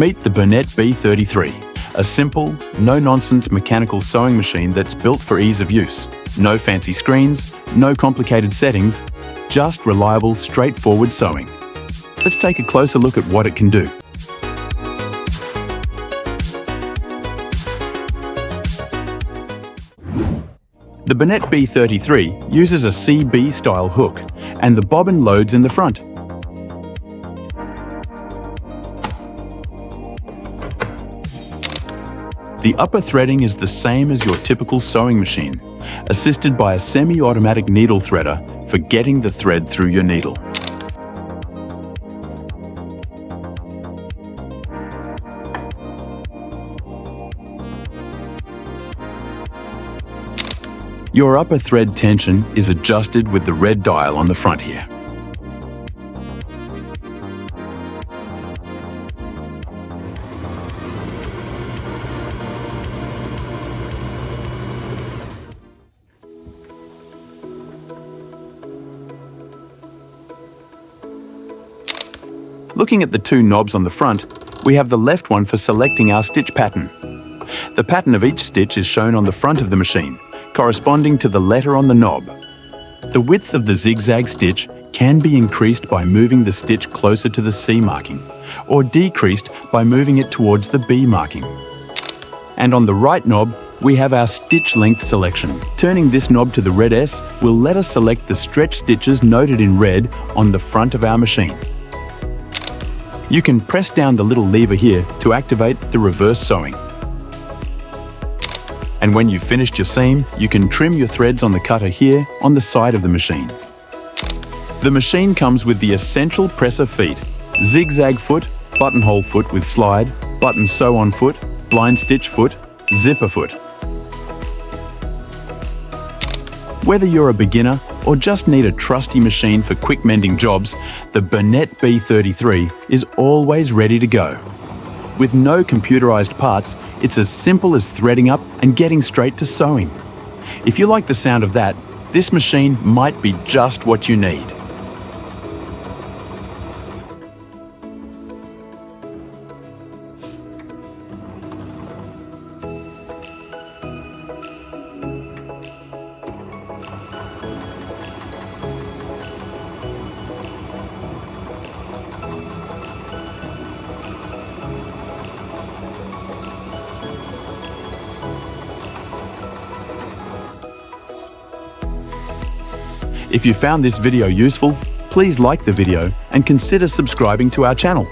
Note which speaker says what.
Speaker 1: Meet the Bernette b33, a simple, no-nonsense mechanical sewing machine that's built for ease of use. No fancy screens, no complicated settings, just reliable, straightforward sewing. Let's take a closer look at what it can do. The Bernette b33 uses a CB style hook, and the bobbin loads in the front. The upper threading is the same as your typical sewing machine, assisted by a semi-automatic needle threader for getting the thread through your needle. Your upper thread tension is adjusted with the red dial on the front here. Looking at the two knobs on the front, we have the left one for selecting our stitch pattern. The pattern of each stitch is shown on the front of the machine, corresponding to the letter on the knob. The width of the zigzag stitch can be increased by moving the stitch closer to the C marking, or decreased by moving it towards the B marking. And on the right knob, we have our stitch length selection. Turning this knob to the red S will let us select the stretch stitches noted in red on the front of our machine. You can press down the little lever here to activate the reverse sewing. And when you've finished your seam, you can trim your threads on the cutter here on the side of the machine. The machine comes with the essential presser feet, zigzag foot, buttonhole foot with slide, button sew-on foot, blind stitch foot, zipper foot. Whether you're a beginner or just need a trusty machine for quick mending jobs, the Bernette b33 is always ready to go. With no computerized parts, it's as simple as threading up and getting straight to sewing. If you like the sound of that, this machine might be just what you need. If you found this video useful, please like the video and consider subscribing to our channel.